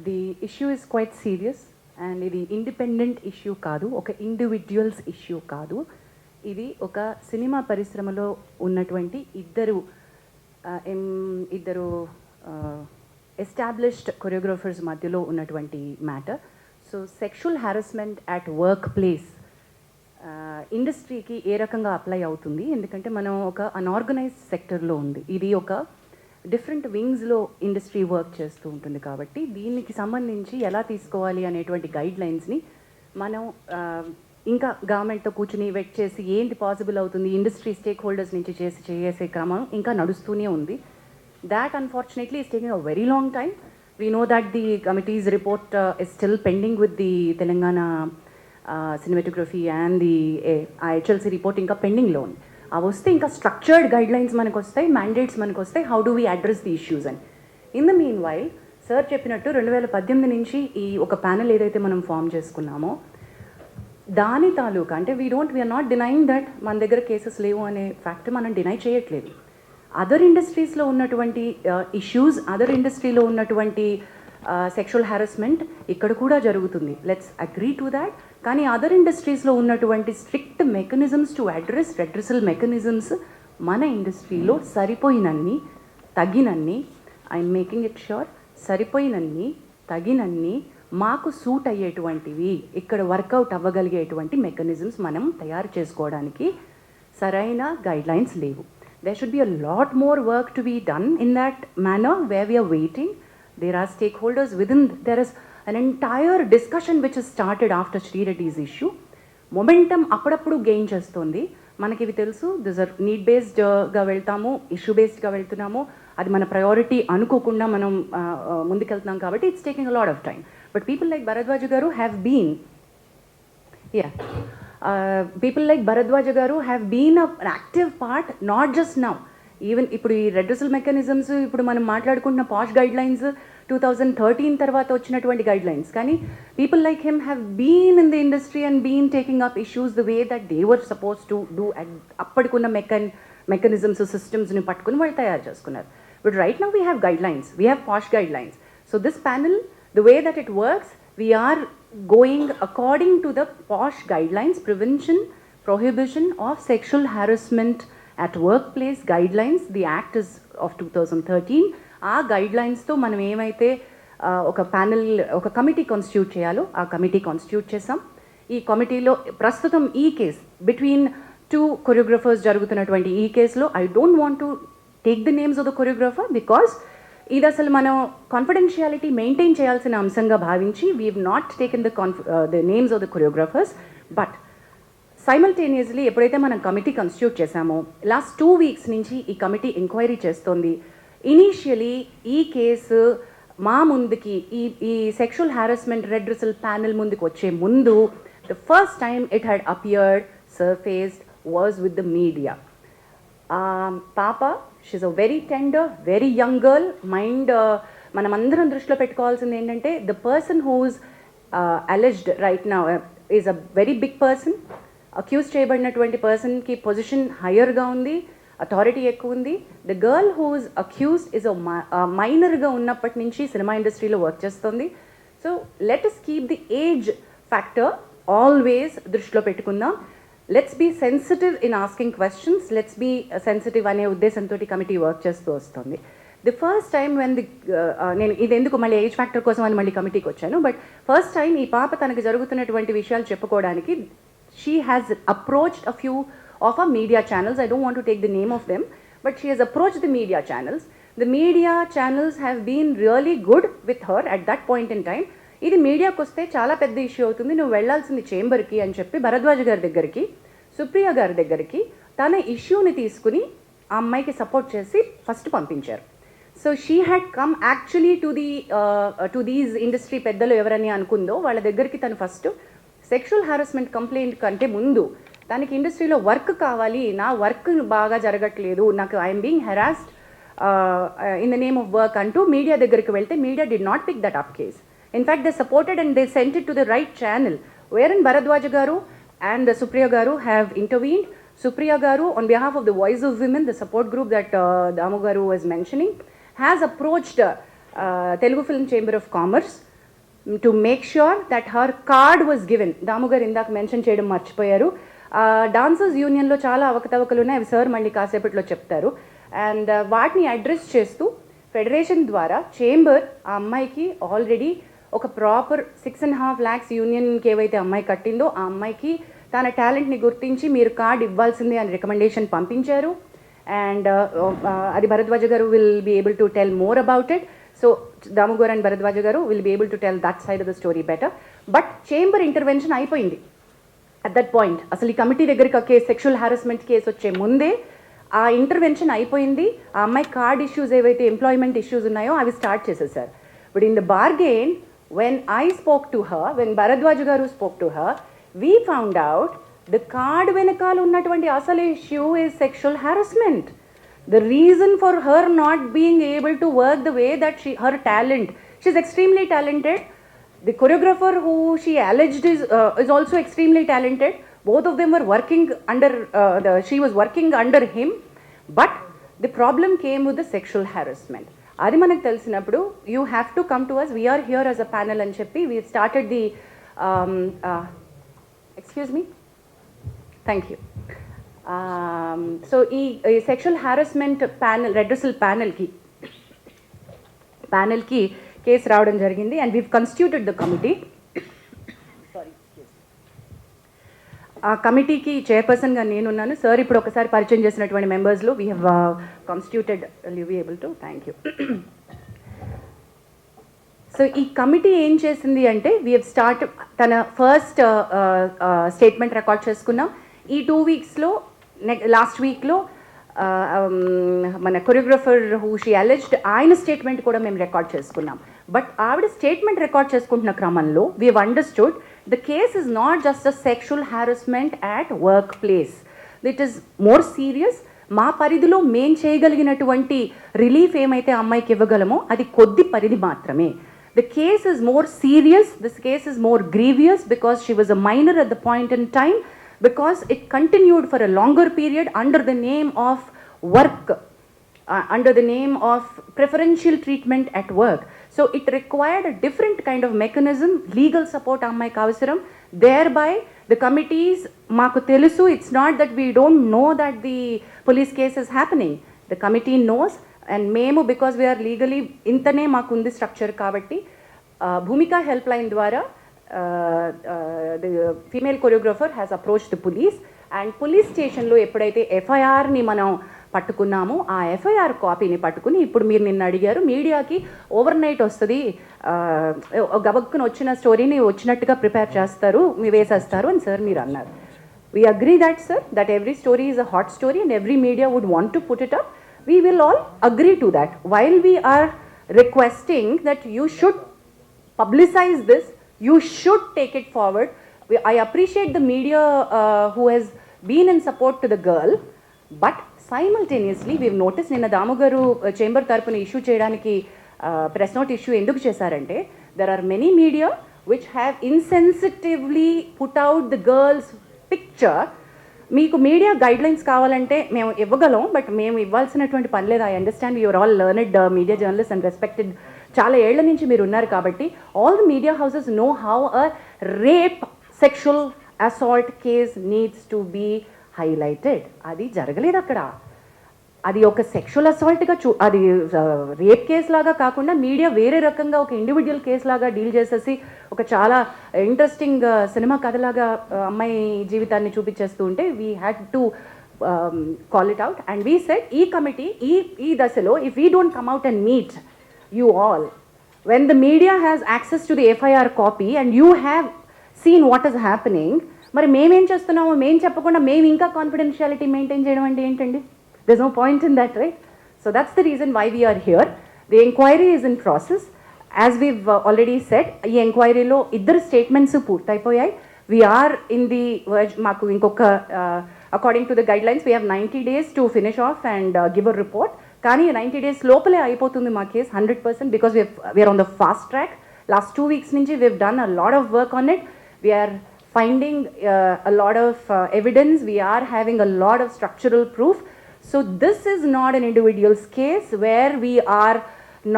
The issue is quite serious and ఇది independent issue కాదు, ఒక ఇండివిజువల్స్ ఇష్యూ కాదు. ఇది ఒక సినిమా పరిశ్రమలో ఉన్నటువంటి ఇద్దరు ఎస్టాబ్లిష్డ్ కొరియోగ్రాఫర్స్ మధ్యలో ఉన్నటువంటి matter. So sexual harassment at work place ఇండస్ట్రీకి ఏ రకంగా అప్లై అవుతుంది, ఎందుకంటే మనం ఒక అన్ఆర్గనైజ్డ్ సెక్టర్లో ఉంది, ఇది ఒక డిఫరెంట్ వింగ్స్లో ఇండస్ట్రీ వర్క్ చేస్తూ ఉంటుంది. కాబట్టి దీనికి సంబంధించి ఎలా తీసుకోవాలి అనేటువంటి గైడ్ లైన్స్ని మనం ఇంకా గవర్నమెంట్తో కూర్చుని వెట్ చేసి ఏంటి పాసిబుల్ అవుతుంది, ఇండస్ట్రీ స్టేక్ హోల్డర్స్ నుంచి చేసే క్రమం ఇంకా నడుస్తూనే ఉంది. That unfortunately is taking a very long time. We know that the committees report is still pending with the Telangana cinematography and the HLC report ఇంకా పెండింగ్లో ఉంది. అవి వస్తే ఇంకా స్ట్రక్చర్డ్ గైడ్ లైన్స్ మనకు వస్తాయి, మ్యాండేట్స్ మనకు వస్తాయి, how do we address the issues అని. In the meanwhile sir చెప్పినట్టు 2018 నుంచి ఈ ఒక ప్యానెల్ ఏదైతే మనం ఫామ్ చేసుకున్నామో దాని తాలూకా అంటే వీఆర్ నాట్ డినైయింగ్ దట్ మన దగ్గర కేసెస్ లేవు అనే ఫ్యాక్ట్ మనం డినై చేయట్లేదు. అదర్ ఇండస్ట్రీస్లో ఉన్నటువంటి ఇష్యూస్, అదర్ ఇండస్ట్రీలో ఉన్నటువంటి సెక్షువల్ హారాస్మెంట్ ఇక్కడ కూడా జరుగుతుంది, లెట్స్ అగ్రీ టు దాట్. కానీ అదర్ ఇండస్ట్రీస్లో ఉన్నటువంటి strict mechanisms to address redressal mechanisms మన ఇండస్ట్రీలో సరిపోయినన్ని తగినన్ని, ఐఎమ్ మేకింగ్ ఇట్ ష్యూర్, సరిపోయినన్ని తగినన్ని మాకు సూట్ అయ్యేటువంటివి ఇక్కడ వర్కౌట్ అవ్వగలిగేటువంటి మెకానిజమ్స్ మనం తయారు చేసుకోవడానికి సరైన గైడ్ లైన్స్ లేవు. There should be a lot more work to be done in that manner where we are waiting. There are stakeholders within, there is an entire discussion which has started after Sri Reddy's issue. Momentum అప్పుడప్పుడు gain చేస్తుంది. మనకి ఇవి తెలుసు, this are need బేస్డ్గా వెళ్తాము, issue బేస్డ్గా వెళ్తున్నాము, అది మన priority అనుకోకుండా మనం ముందుకెళ్తున్నాం కాబట్టి it's taking a lot of time. But people like Bharadwaja garu have been people like Bharadwaja garu have been an active part, not just now. Even ఇప్పుడు ఈ రెడ్రెసల్ మెకానిజమ్స్ ఇప్పుడు మనం మాట్లాడుకుంటున్న పాష్ గైడ్ లైన్స్ 2013 తర్వాత వచ్చినటువంటి గైడ్ లైన్స్, కానీ people like him have been in the industry and been taking up issues the way that they were suppose to do. అప్పటికున్న mechanisms సిస్టమ్స్ని పట్టుకుని వాళ్ళు తయారు చేసుకున్నారు. But right now we have guidelines, we have POSH guidelines. So this panel, the way that it works, we are going according to the POSH guidelines, prevention, prohibition of sexual harassment at workplace guidelines. The act is of 2013. ఆ గైడ్లైన్స్తో మనం ఏమైతే ఒక panel, ఒక committee constitute చేయాలో ఆ committee constitute చేసాం. ఈ కమిటీలో ప్రస్తుతం ఈ కేస్ బిట్వీన్ 2 కొరియోగ్రఫర్స్ జరుగుతున్నటువంటి ఈ కేసులో I don't want to take the names of the choreographer because ఇది అసలు మనం కాన్ఫిడెన్షియాలిటీ మెయింటైన్ చేయాల్సిన అంశంగా భావించి we have not taken the names of the choreographers. But simultaneously ఎప్పుడైతే మనం కమిటీ కాన్స్టిట్యూట్ చేశామో లాస్ట్ 2 వీక్స్ నుంచి ఈ కమిటీ ఎంక్వైరీ చేస్తోంది. ఇనీషియలీ ఈ కేసు మా ముందుకి ఈ సెక్షువల్ హారాస్మెంట్ రెడ్రెసల్ ప్యానెల్ ముందుకు వచ్చే ముందు the first time it had appeared, surfaced was with the media. పాప, she's a very tender, very young girl mind. మనం అందరం దృష్టిలో పెట్టుకోవాల్సింది ఏంటంటే the person whose alleged right now is a very big person. Accuse చేయబడినటువంటి పర్సన్కి position హయ్యర్గా ఉంది, అథారిటీ ఎక్కువ ఉంది. The girl whose accused is మైనర్గా ఉన్నప్పటి నుంచి సినిమా ఇండస్ట్రీలో వర్క్ చేస్తుంది. So let us keep the age factor always దృష్టిలో పెట్టుకుందాం. Let's be sensitive in asking questions, let's be sensitive అనే ఉద్దేశంతో కమిటీ వర్క్ చేస్తూ వస్తుంది. ది ఫస్ట్ టైం వెన్ నేను ఇది ఎందుకు మళ్ళీ ఏజ్ ఫ్యాక్టర్ కోసం అని మళ్ళీ కమిటీకి వచ్చాను, బట్ ఫస్ట్ టైం ఈ పాప తనకు జరుగుతున్నటువంటి విషయాలు చెప్పుకోవడానికి she has approached a few of a media channels. I don't want to take the name of them, but she has approached the media channels. The media channels have been really good with her at that point in time. ఇది మీడియాకి వస్తే చాలా పెద్ద issue అవుతుంది, నువ్వు వెళ్లాల్సింది చేంబర్కి అని చెప్పి భరద్వాజ గారి దగ్గరికి, సుప్రియ గారి దగ్గరికి తన ఇష్యూని తీసుకుని ఆ అమ్మాయికి సపోర్ట్ చేసి ఫస్ట్ పంపించారు. So she had come actually to these industry పెద్దలు ఎవరని అనుకుందో వాళ్ళ దగ్గరికి తను ఫస్ట్ సెక్షువల్ హారాస్మెంట్ కంప్లైంట్ కంటే ముందు తనకి ఇండస్ట్రీలో వర్క్ కావాలి, నా వర్క్ బాగా జరగట్లేదు, నాకు I'm being harassed in the name of work అంటూ మీడియా దగ్గరికి వెళ్తే media did not pick that up case. In fact, they supported and they sent it to the right channel, wherein Bharadwaja garu and Supriya garu have intervened. Supriya garu, on behalf of the Voice of Women, the support group that Damu garu was mentioning, has approached Telugu Film Chamber of Commerce to make sure that her card was given. Damu garu ఇందాక mention చేయడం మర్చిపోయారు. Dancers యూనియన్లో చాలా అవకతవకలు ఉన్నాయి, అవి sir మళ్ళీ కాసేపట్లో చెప్తారు. అండ్ వాటిని అడ్రస్ చేస్తూ ఫెడరేషన్ ద్వారా చేంబర్ ఆ అమ్మాయికి ఆల్రెడీ ఒక ప్రాపర్ 6.5 lakhs యూనియన్కి ఏవైతే అమ్మాయి కట్టిందో ఆ అమ్మాయికి తన టాలెంట్ని గుర్తించి మీరు కార్డ్ ఇవ్వాల్సిందే అని రికమెండేషన్ పంపించారు. అండ్ అది Bharadwaja garu will be able to tell more about it. So Damu garu and Bharadwaja garu will be able to tell that side of the story better. But chamber intervention అయిపోయింది అట్ దట్ పాయింట్. అసలు ఈ కమిటీ దగ్గరికి ఒక sexual harassment case వచ్చే ముందే ఆ intervention అయిపోయింది. ఆ అమ్మాయి కార్డ్ ఇష్యూస్ ఏవైతే ఎంప్లాయ్మెంట్ ఇష్యూస్ ఉన్నాయో అవి స్టార్ట్ చేసేసారు. But in the bargain when I spoke to her, when Bharadwaja garu spoke to her, we found out the card venakal unnatuvanti asal issue is sexual harassment. The reason for her not being able to work the way that her talent, she's extremely talented. The choreographer who she alleged is also extremely talented. Both of them were working under she was working under him, but the problem came with the sexual harassment. అది మనకు తెలిసినప్పుడు you have to come to us, we're here as a panel అని చెప్పి we started the excuse me thank you. So ఈ sexual harassment panel redressal ప్యానల్కి case రావడం జరిగింది. And we've constituted the committee. ఆ కమిటీకి చైర్పర్సన్గా నేనున్నాను. సార్ ఇప్పుడు ఒకసారి పరిచయం చేసినటువంటి మెంబర్స్లో we have constituted, you be able to, thank you. So ఈ కమిటీ ఏం చేసింది అంటే వీ హ్యావ్ స్టార్ట్ తన ఫస్ట్ స్టేట్మెంట్ రికార్డ్ చేసుకున్నాం. ఈ 2 weeksలో లాస్ట్ వీక్లో మన కొరియోగ్రఫర్ హూ షీ అలెజ్డ్ ఆయన స్టేట్మెంట్ కూడా మేము రికార్డ్ చేసుకున్నాం. బట్ ఆవిడ స్టేట్మెంట్ రికార్డ్ చేసుకుంటున్న క్రమంలో we have understood the case is not just a sexual harassment at workplace. It is more serious. మా పరిధిలో మేం చేయగలిగినటువంటి రిలీఫ్ ఏమైతే అమ్మాయికి ఇవ్వగలమో అది కొద్ది పరిధి మాత్రమే. The case is more serious. This case is more grievous because she was a minor at the point in time, because it continued for a longer period under the name of work, under the name of preferential treatment at work. So it required a different kind of mechanism, legal support ammayiki avasaram. Thereby the committees maaku telusu, it's not that we don't know that the police case is happening. The committee knows, and memo because we are legally intane maaku undi structure kabatti bhumika helpline dwara the female choreographer has approached the police, and police station lo eppudaithe FIR ni manam పట్టుకున్నాము ఆ FIR కాపీని పట్టుకుని ఇప్పుడు మీరు నిన్న అడిగారు మీడియాకి over night వస్తుంది, గబక్కున వచ్చిన స్టోరీని వచ్చినట్టుగా ప్రిపేర్ చేస్తారు, వేసేస్తారు అని సార్ మీరు అన్నారు. We agree that sir, that every story is a hot story and every media would want to put it up. We will all agree to that. While we are requesting that you should publicize this, you should take it forward. I appreciate the media who has been in support to the girl, but simultaneously we've noticed నిన్న దాము గారు chamber తరపున issue చేయడానికి press note issue ఎందుకు చేశారంటే there are many media which have insensitively put out the girl's picture. మీకు media guidelines కావాలంటే మేము ఇవ్వగలం, బట్ మేము ఇవ్వాల్సినటువంటి పని లేదు. I understand you're all learned media journalist and respected, చాలా ఏళ్ల నుంచి మీరు ఉన్నారు కాబట్టి all the media houses know how a rape sexual assault case needs to be highlighted. అది జరగలేదు అక్కడ. అది ఒక సెక్షువల్ అసాల్ట్గా అది రేప్ కేసు లాగా కాకుండా మీడియా వేరే రకంగా ఒక ఇండివిజువల్ కేసు లాగా డీల్ చేసేసి ఒక చాలా ఇంట్రెస్టింగ్ సినిమా కథలాగా అమ్మాయి జీవితాన్ని చూపించేస్తూ ఉంటే we had to call it out. And we said ఈ కమిటీ ఈ దశలో if we don't come out and meet you all, when the media has access to the FIR copy and you have seen what is happening, మరి మేమేం చేస్తున్నామో మేము చెప్పకుండా మేము ఇంకా కాన్ఫిడెన్షియాలిటీ మెయింటైన్ చేయడం అంటే ఏంటండి? there's no point in that, right? So that's the reason why we are here. The inquiry is in process. As we've already said, ఈ ఎంక్వైరీలో ఇద్దరు statements పూర్తయిపోయాయి. we are in the మాకు ఇంకొక according to the guidelines we have 90 days to finish off and give a report. కానీ 90 days లోపలే అయిపోతుంది మా case 100%, because we are on the fast track. Last 2 weeks నుంచి we've done a lot of work on it. We are finding a lot of evidence. We are having a lot of structural proof. So this is not an individual's case where we are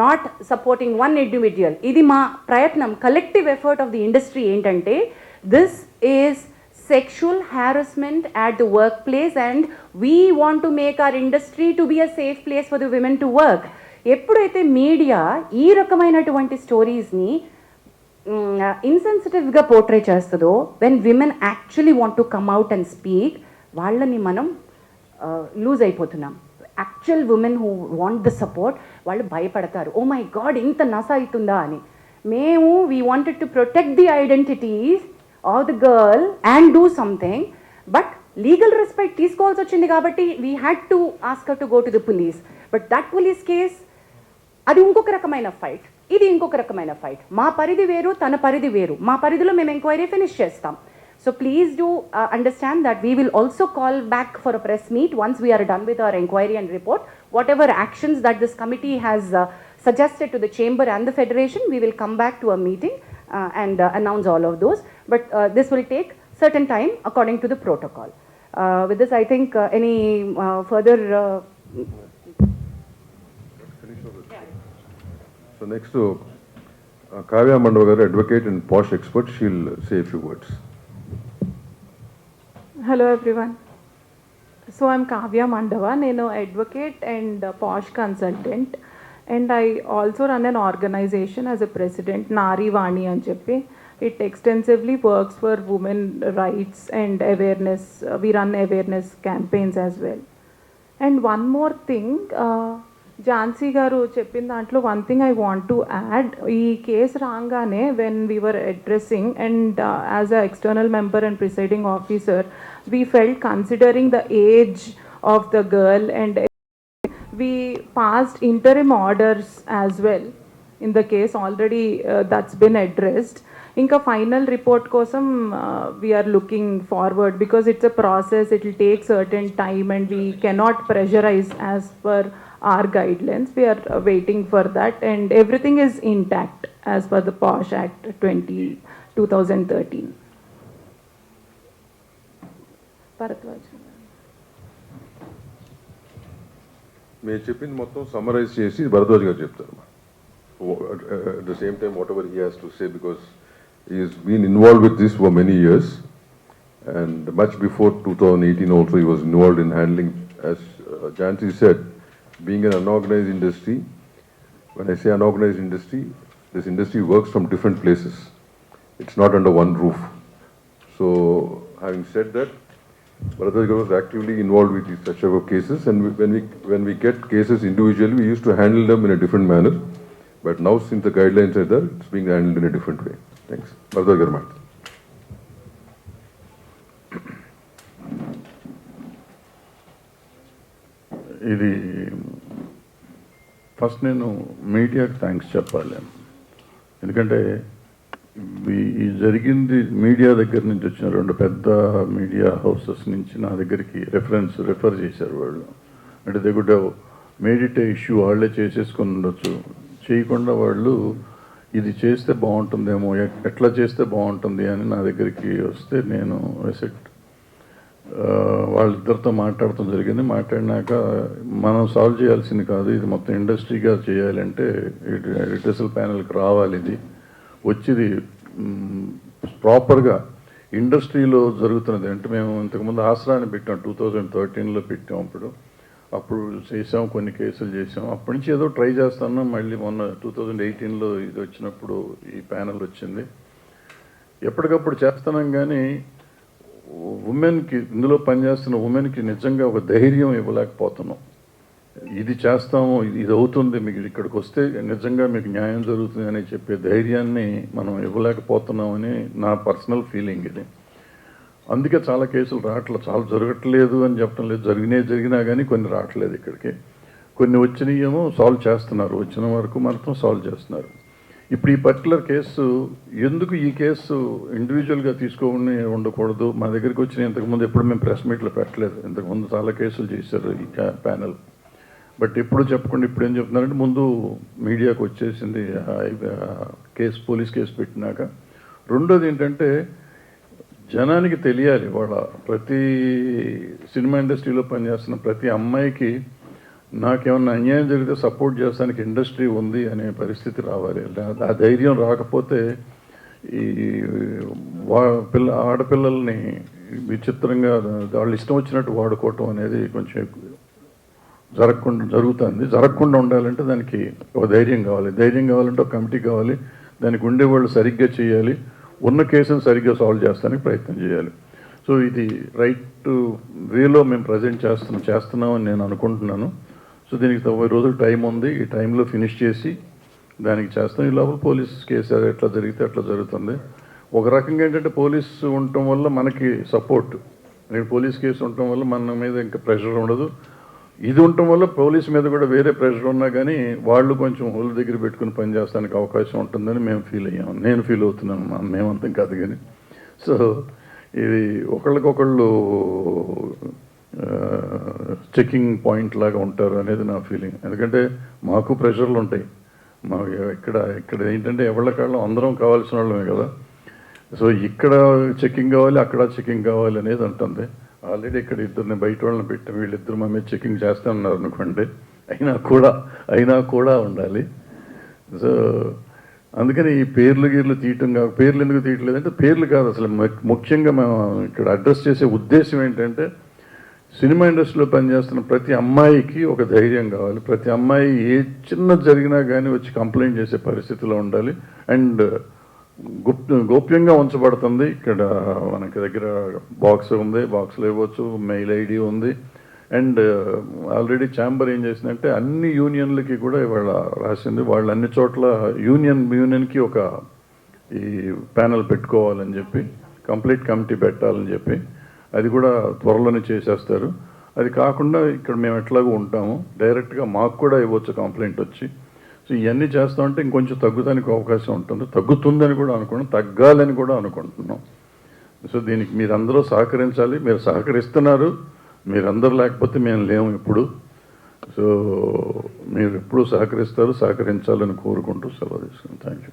not supporting one individual. ఇది మా ప్రయత్నం, collective effort of the industry ఏంటంటే this is sexual harassment at the workplace and we want to make our industry to be a safe place for the women to work. ఎప్పుడైతే media ఈ రకమైనటువంటి స్టోరీస్ని ఇన్సెన్సిటివ్గా portray చేస్తుందో, when women actually want to come out and speak, వాళ్ళని మనం loose అయిపోతున్నాం. Actual women who want the support వాళ్ళు భయపడతారు, oh my God ఇంత నస అవుతుందా అని. మేము we wanted to protect the identities of the girl and do something, but legal respect తీసుకోవాల్సి వచ్చింది కాబట్టి we had to ask her to go to the police. But that police case, అది ఇంకొక రకమైన ఫైట్, ఇది ఇంకొక రకమైన ఫైట్. మా పరిధి వేరు, తన పరిధి వేరు. మా పరిధిలో మేము ఎంక్వైరీ ఫినిష్ చేస్తాం. So please do understand that we will also call back for a press meet once we are done with our inquiry and report. Whatever actions that this committee has suggested to the chamber and the federation, we will come back to a meeting and announce all of those. But this will take certain time according to the protocol. With this, I think any further... So next to Kavya Mandavagar, advocate and posh expert, she'll say a few words. Hello everyone. So I'm Kavya Mandava. నేను advocate and posh consultant. And I also run an organization as a president, Nari Vani అని చెప్పి. It extensively works for women rights and awareness. We run awareness campaigns as well. And one more thing, Jhansi garu చెప్పిన దాంట్లో one thing I want to add. ఈ case రాగానే when we were addressing and as a external member and presiding officer, we felt considering the age of the girl and we passed interim orders as well in the case. Already that's been addressed. Inka final report kosam we are looking forward because it's a process, it will take certain time and we cannot pressurize as per our guidelines. We are waiting for that and everything is intact as per the POSH Act 2013. Bharadwaja. మేము చెప్పింది మొత్తం summarise చేసి భరద్వాజ్ గారు చెప్తారు. At the same time, whatever he has to say, because he has been involved with this for many years, and much before 2018 also he was involved in handling, as Jhansi said, being an unorganized industry. When I say unorganized industry, this industry works from different places. It's not under one roof. So, having said that, Bharadwaja was actively involved with such type of cases, and when we get cases individually, we used to handle them in a different manner. But now, since the guidelines are there, it's being handled in a different way. Thanks. Bharadwaja garu maatadu. ఇది first నేను మీడియాకి thanks చెప్పాలి. ఎందుకంటే ఈ జరిగింది media దగ్గర నుంచి వచ్చిన రెండు పెద్ద మీడియా హౌసెస్ నుంచి నా దగ్గరికి రెఫర్ చేశారు వాళ్ళు. అంటే they good made it issue, వాళ్ళే చేసేసుకొని ఉండొచ్చు, చేయకుండా వాళ్ళు ఇది చేస్తే బాగుంటుందేమో, ఎట్లా చేస్తే బాగుంటుంది అని నా దగ్గరికి వస్తే నేను వాళ్ళిద్దరితో మాట్లాడటం జరిగింది. మాట్లాడినాక మనం సాల్వ్ చేయాల్సింది కాదు, ఇది మొత్తం ఇండస్ట్రీగా చేయాలంటే రిటర్సల్ ప్యానెల్కి రావాలి. ఇది వచ్చింది ప్రాపర్గా ఇండస్ట్రీలో జరుగుతున్నది. అంటే మేము ఇంతకుముందు ఆసరాన్ని పెట్టాం, 2013లో పెట్టాం. అప్పుడు చేసాం, కొన్ని కేసులు చేసాం. అప్పటి నుంచి ఏదో ట్రై చేస్తాను. మళ్ళీ మొన్న 2018లో ఇది వచ్చినప్పుడు ఈ ప్యానెల్ వచ్చింది. ఎప్పటికప్పుడు చేస్తున్నాం, కానీ ఉమెన్కి, ఇందులో పనిచేస్తున్న ఉమెన్కి నిజంగా ఒక ధైర్యం ఇవ్వలేకపోతున్నాం. ఇది చేస్తాము, ఇది అవుతుంది, మీకు ఇక్కడికి వస్తే నిజంగా మీకు న్యాయం జరుగుతుంది అని చెప్పే ధైర్యాన్ని మనం ఇవ్వలేకపోతున్నామని నా పర్సనల్ ఫీలింగ్ ఇది. అందుకే చాలా కేసులు రావట్లేదు, చాలా జరగట్లేదు అని చెప్పడం లేదు, జరిగినా కానీ కొన్ని రావట్లేదు ఇక్కడికి. కొన్ని వచ్చినాయేమో సాల్వ్ చేస్తున్నారు, వచ్చిన వరకు మాత్రం సాల్వ్ చేస్తున్నారు. ఇప్పుడు ఈ పర్టికులర్ కేసు ఎందుకు, ఈ కేసు ఇండివిజువల్గా తీసుకొని ఉండకూడదు. మా దగ్గరికి వచ్చిన ఇంతకుముందు ఎప్పుడు మేము ప్రెస్ మీట్లు పెట్టలేదు, ఇంతకుముందు చాలా కేసులు చేశారు ఈ ప్యానెల్. బట్ ఎప్పుడు చెప్పకుండా ఇప్పుడు ఏం చెప్తున్నారంటే ముందు మీడియాకు వచ్చేసింది కేసు, పోలీస్ కేసు పెట్టినాక. రెండోది ఏంటంటే జనానికి తెలియాలి, వాళ్ళ ప్రతి సినిమా ఇండస్ట్రీలో పనిచేస్తున్న ప్రతి అమ్మాయికి నాకేమన్నా అన్యాయం జరిగితే సపోర్ట్ చేస్తానికి ఇండస్ట్రీ ఉంది అనే పరిస్థితి రావాలి. ఆ ధైర్యం రాకపోతే ఈ ఆడపిల్లల్ని విచిత్రంగా వాళ్ళు ఇష్టం వచ్చినట్టు వాడుకోవటం అనేది కొంచెం జరగకుండా ఉండాలంటే దానికి ఒక ధైర్యం కావాలి. ధైర్యం కావాలంటే ఒక కమిటీ కావాలి. దానికి ఉండేవాళ్ళు సరిగ్గా చేయాలి. ఉన్న కేసును సరిగ్గా సాల్వ్ చేస్తానికి ప్రయత్నం చేయాలి. సో ఇది రైట్ వేలో మేము ప్రజెంట్ చేస్తున్నామని నేను అనుకుంటున్నాను. సో దీనికి 90 రోజులు టైం ఉంది. ఈ టైంలో ఫినిష్ చేసి దానికి చేస్తాం. ఈ లోపల పోలీస్ కేసు ఎట్లా జరిగితే అట్లా జరుగుతుంది. ఒక రకంగా ఏంటంటే పోలీసు ఉండటం వల్ల మనకి సపోర్ట్, పోలీస్ కేసు ఉండటం వల్ల మన మీద ఇంకా ప్రెషర్ ఉండదు. ఇది ఉండటం వల్ల పోలీస్ మీద కూడా వేరే ప్రెషర్ ఉన్నా కానీ వాళ్ళు కొంచెం హోల్ దగ్గర పెట్టుకుని పనిచేస్తానికి అవకాశం ఉంటుందని మేము ఫీల్ అయ్యాము. నేను ఫీల్ అవుతున్నాను, మేమంతం కాదు కానీ. సో ఇది ఒకళ్ళకొకళ్ళు చెకింగ్ పాయింట్ లాగా ఉంటారు అనేది నా ఫీలింగ్. ఎందుకంటే మాకు ప్రెషర్లు ఉంటాయి. మాకు ఇక్కడ ఏంటంటే ఎవళ్ళకాళ్ళం అందరం కావాల్సిన వాళ్ళమే కదా. సో ఇక్కడ చెకింగ్ కావాలి, అక్కడ చెకింగ్ కావాలి అనేది ఉంటుంది. ఆల్రెడీ ఇక్కడ ఇద్దరిని బయట వాళ్ళని పెట్టి వీళ్ళిద్దరు మా మీద చెకింగ్ చేస్తూ ఉన్నారు అనుకోండి. అయినా కూడా ఉండాలి. సో అందుకని ఈ పేర్లు తీయటం కాదు. పేర్లు ఎందుకు తీయట్లేదంటే పేర్లు కాదు, అసలు ముఖ్యంగా మేము ఇక్కడ అడ్రస్ చేసే ఉద్దేశం ఏంటంటే సినిమా ఇండస్ట్రీలో పనిచేస్తున్న ప్రతి అమ్మాయికి ఒక ధైర్యం కావాలి. ప్రతి అమ్మాయి ఏ చిన్న జరిగినా కానీ వచ్చి కంప్లైంట్ చేసే పరిస్థితిలో ఉండాలి. అండ్ గోప్యంగా ఉంచబడుతుంది. ఇక్కడ మనకి దగ్గర బాక్స్ ఉంది, బాక్స్లో ఇవ్వచ్చు, మెయిల్ ఐడి ఉంది. అండ్ ఆల్రెడీ ఛాంబర్ ఏం చేసిందంటే అన్ని యూనియన్లకి కూడా ఇవాళ రాసింది. వాళ్ళు అన్ని చోట్ల యూనియన్కి ఒక ఈ ప్యానల్ పెట్టుకోవాలని చెప్పి, కంప్లీట్ కమిటీ పెట్టాలని చెప్పి, అది కూడా త్వరలోనే చేసేస్తారు. అది కాకుండా ఇక్కడ మేము ఎట్లాగో ఉంటాము, డైరెక్ట్గా మాకు కూడా ఇవ్వచ్చు కంప్లైంట్ వచ్చి. సో ఇవన్నీ చేస్తామంటే ఇంకొంచెం తగ్గుతానికి అవకాశం ఉంటుంది. తగ్గుతుందని కూడా అనుకుంటున్నాం, తగ్గాలని కూడా అనుకుంటున్నాం. సో దీనికి మీరందరూ సహకరించాలి. మీరు సహకరిస్తున్నారు. మీరందరూ లేకపోతే మేము లేము ఇప్పుడు. సో మీరు ఎప్పుడూ సహకరిస్తారు, సహకరించాలని కోరుకుంటూ సెలవు తీసుకున్నాం. Thank you.